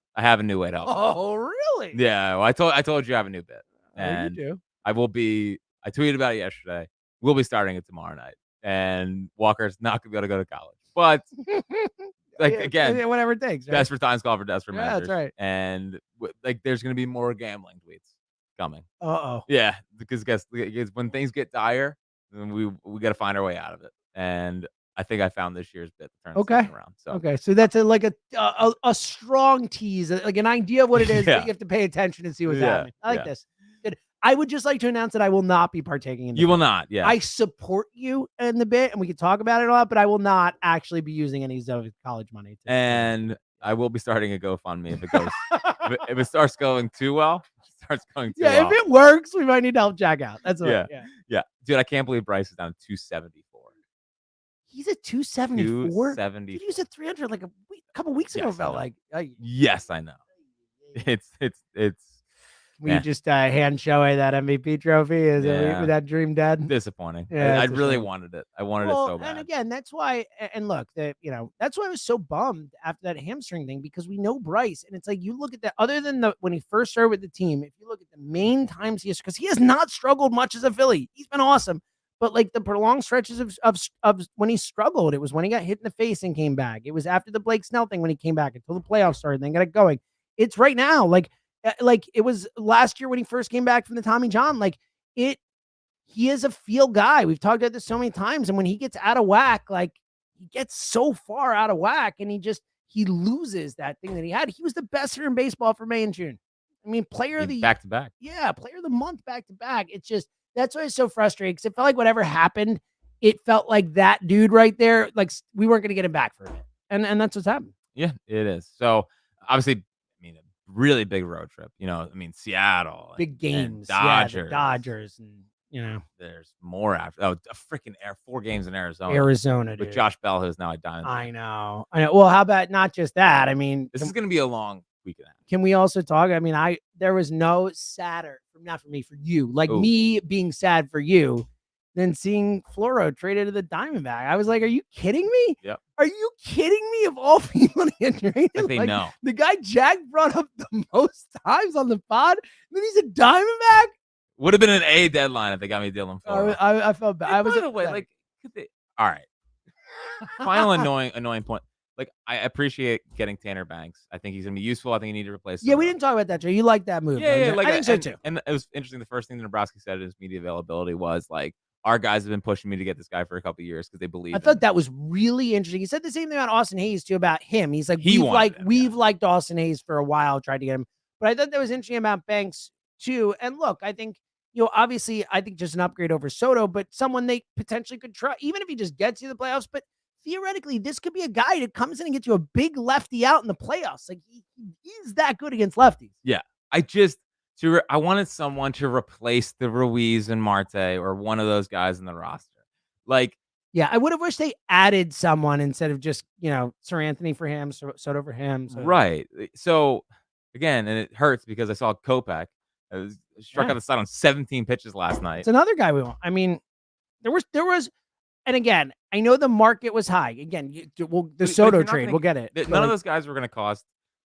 Oh, really? Yeah. Well, I told you I have a new bit. And you do. I tweeted about it yesterday. We'll be starting it tomorrow night. And Walker's not going to be able to go to college. But again, whatever it takes. Right? Desperate times call for desperate measures. That's right. And there's going to be more gambling tweets coming. Uh-oh. Yeah, because when things get dire, then we got to find our way out of it. And I think I found this year's bit to turn something around. So that's a strong tease, like an idea of what it is, but you have to pay attention and see what's happening. I like this. Good. I would just like to announce that I will not be partaking in the You will not, yeah. I support you in the bit, and we can talk about it a lot, but I will not actually be using any Zoe college money. And I will be starting a GoFundMe if it goes if it starts going too well. If it works, we might need to help Jack out. That's what. Yeah. Dude, I can't believe Bryce is down to 274. He's at 274. 274. He was at 300 like a couple weeks ago. Felt like. Yes, I know. It's. We just hand Shohei that MVP trophy. Is that dream dead? Disappointing. Yeah, I really wanted it. I wanted it so bad. And again, that's why. And look, that's why I was so bummed after that hamstring thing, because we know Bryce, and it's like you look at that. Other than when he first started with the team, if you look at the main times because he has not struggled much as a Philly. He's been awesome, but like the prolonged stretches of when he struggled, it was when he got hit in the face and came back. It was after the Blake Snell thing when he came back until the playoffs started. And then got it going. It's right now, like it was last year when he first came back from the Tommy John. He is a feel guy. We've talked about this so many times. And when he gets out of whack, he gets so far out of whack and he loses that thing that he had. He was the best hitter in baseball for May and June. I mean, player of the back to back. Yeah, player of the month back to back. It's just, that's why it's so frustrating, because it felt like whatever happened, it felt like that dude right there, like we weren't going to get him back for a bit. And that's what's happened. Yeah, it is. So obviously, really big road trip, Seattle, big games, Dodgers, and there's more after. A freaking 4 games in Arizona, with Josh Bell, who's now a Diamond. I know. Well, how about not just that? This is going to be a long weekend. Can we also talk? there was no sadder, not for me, for you, me being sad for you than seeing Floro traded to the Diamondback. I was like, are you kidding me? Yep. Are you kidding me? Of all people to get traded, like they know the guy Jack brought up the most times on the pod. Then he's a Diamondback. Would have been an A deadline if they got me Dylan Floro. I felt bad. I was by the way, like, all right. Final annoying point. Like, I appreciate getting Tanner Banks. I think he's gonna be useful. I think you need to replace. Yeah, we didn't talk about that, Trey. You like that move? Yeah, like, I think so too. And it was interesting. The first thing that Nebraska said in his media availability was like, our guys have been pushing me to get this guy for a couple of years because they believe. I thought that was really interesting. He said the same thing about Austin Hayes too about him. He's like, we've liked Austin Hayes for a while, tried to get him, but I thought that was interesting about Banks too. And look, I think obviously, I think just an upgrade over Soto, but someone they potentially could try, even if he just gets you the playoffs. But theoretically, this could be a guy that comes in and gets you a big lefty out in the playoffs. Like he's that good against lefties. Yeah, I wanted someone to replace the Ruiz and Marte or one of those guys in the roster. Like, yeah, I would have wished they added someone instead of just Sir Anthony for him, Soto for him. Right. So again, and it hurts because I saw Kopech. I was struck out the side on 17 pitches last night. It's another guy we want. I mean, there was, and again, I know the market was high. Again, the Soto trade, we'll get it. None of those guys were going to cost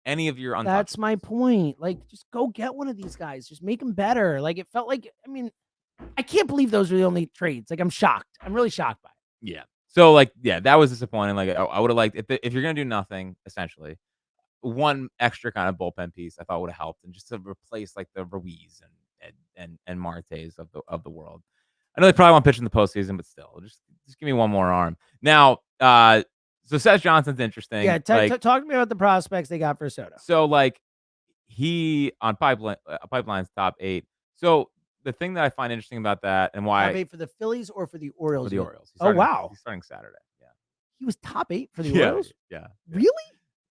any of your untouchables. That's my point. Like, just go get one of these guys. Just make them better. Like, it felt like, I mean, I can't believe those were the only trades. Like, I'm shocked. I'm really shocked by it. Yeah. So, like, yeah, that was disappointing. Like, I would have liked, if you're going to do nothing, essentially, one extra kind of bullpen piece I thought would have helped, and just to replace like the Ruiz and Martes of the world. I know they probably won't pitch in the postseason, but still, just give me one more arm. Now, so Seth Johnson's interesting. Yeah, talk to me about the prospects they got for Soto. So, like, he on Pipeline's top 8. So the thing that I find interesting about that and why top 8 for the Phillies or for the Orioles? For the Orioles. Oh wow, he's starting Saturday. Yeah, he was top 8 for the Orioles. Yeah, really?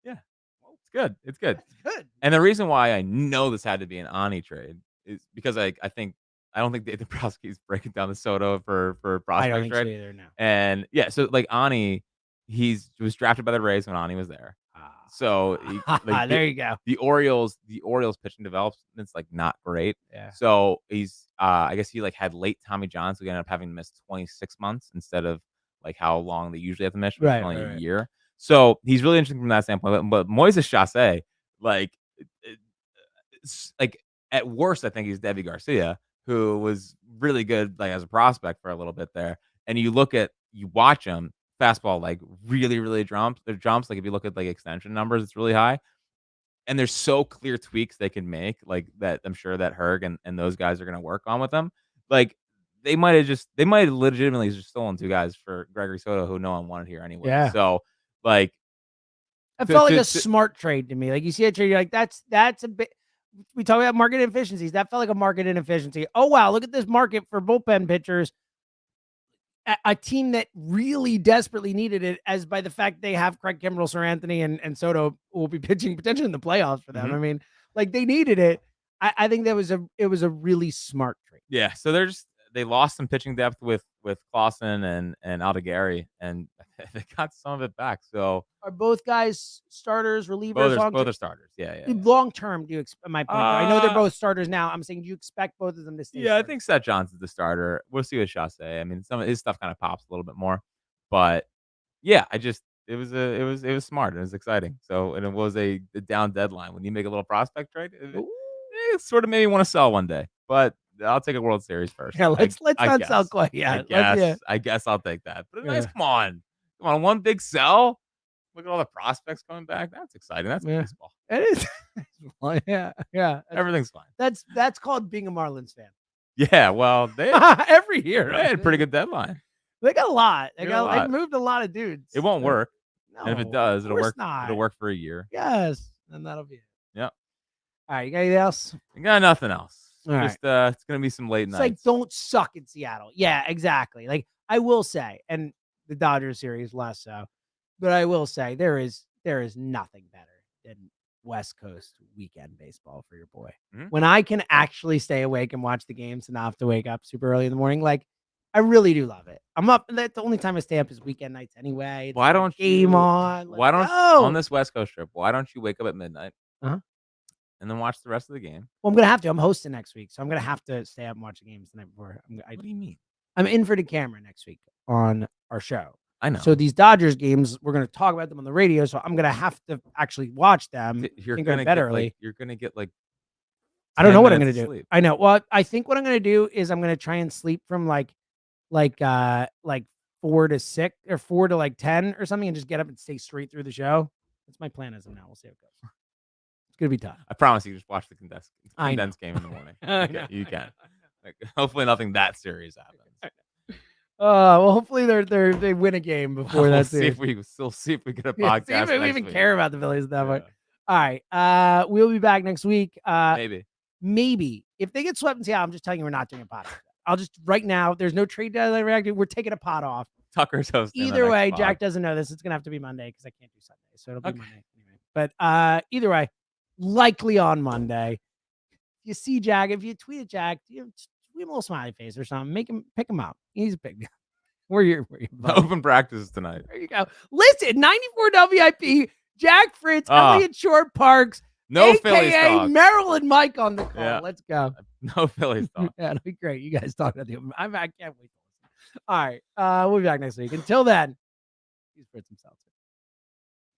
Yeah. Well, it's good. It's good. That's good. And the reason why I know this had to be an Ani trade is because I don't think Nathan Browski's breaking down the Soto for prospect I don't think trade. so either now. And yeah, so like Ani, he was drafted by the Rays when Ani was there. So there you go. The Orioles pitching development's like not great. Yeah. So he's I guess he like had late Tommy John, so he ended up having to miss 26 months instead of like how long they usually have to miss, which is only a year. So he's really interesting from that standpoint. But Moises Chassé, like at worst, I think he's Debbie Garcia, who was really good like as a prospect for a little bit there. And you watch him, fastball like really jumps. Like if you look at like extension numbers, it's really high. And there's so clear tweaks they can make, like that I'm sure that Herg and those guys are gonna work on with them. Like they might have legitimately just stolen 2 guys for Gregory Soto who no one wanted here anyway. Yeah. So like it felt like a smart trade to me. Like you see a trade, you're like, that's a bit. We talk about market inefficiencies. That felt like a market inefficiency. Oh wow, look at this market for bullpen pitchers. A team that really desperately needed it, as by the fact they have Craig Kimbrell, Sir Anthony, and Soto will be pitching potentially in the playoffs for them. Mm-hmm. I mean, like they needed it. I think it was a really smart trade. Yeah. So they lost some pitching depth with Clausen and Aldegari, and they got some of it back. So are both guys starters, relievers? Both are starters. Yeah. Long term, do you expect? My point. I know they're both starters now. I'm saying, do you expect both of them to stay? Yeah, starters? I think Seth Johnson's the starter. We'll see with Chassé. I mean, some of his stuff kind of pops a little bit more, but yeah, it was smart. It was exciting. So, and it was a down deadline when you make a little prospect trade. It sort of made me want to sell one day, but I'll take a World Series first. Yeah, let's not sell quite yet. I guess I'll take that. But nice, come on, one big sell. Look at all the prospects coming back. That's exciting. That's baseball. It is. Yeah. Everything's fine. That's called being a Marlins fan. Yeah, well, they every year they had a pretty good deadline. They got a lot. They moved a lot of dudes. It won't work. No, and if it does, it'll work. Not. It'll work for a year. Yes, and that'll be it. Yep. All right, you got anything else? I got nothing else. All right. It's gonna be some late nights. Like, don't suck in Seattle. Yeah, exactly. Like I will say, and the Dodgers series less so, but I will say there is nothing better than West Coast weekend baseball for your boy. Mm-hmm. When I can actually stay awake and watch the games and not have to wake up super early in the morning, like I really do love it. I'm up. That's the only time I stay up is weekend nights anyway. Why don't game on? Why don't on this West Coast trip? Why don't you wake up at midnight? And then watch the rest of the game? Well, I'm gonna have to. I'm hosting next week, so I'm gonna have to stay up and watch the games the night before. What do you mean? I'm in for the camera next week on our show. I know. So these Dodgers games, we're going to talk about them on the radio. So I'm going to have to actually watch them. You're going to get early. you're going to get like. I don't know what I'm going to do. Sleep. I know. Well, I think what I'm going to do is I'm going to try and sleep from like 4 to 6 or 4 to like 10 or something, and just get up and stay straight through the show. That's my plan as of now. We'll see how it goes. It's gonna be tough. I promise you, just watch the condensed game in the morning. Okay, you can. Like, hopefully, nothing that serious happens. Well, hopefully they win a game before that. See if we get a podcast. See if we even care about the Phillies that much. All right, we'll be back next week. Maybe if they get swept in Seattle, I'm just telling you, we're not doing a pod. I'll just right now. There's no trade deadline reactive. We're taking a pod off. Tucker's hosting. Either way, Jack doesn't know this. It's gonna have to be Monday because I can't do Sunday, so it'll be Monday anyway. But either way, likely on Monday. You see Jack. If you tweet at Jack, tweet him a little smiley face or something. Pick him up. He's a big guy. Where you open practice tonight. There you go. Listen, 94 WIP, Jack Fritz, Elliot Short Parks, no Phillies talk. Maryland Mike on the call. Yeah. Let's go. No Phillies talk. Yeah, it'll be great. You guys talk about the open. I can't wait. All right. We'll be back next week. Until then, he's Fritz himself.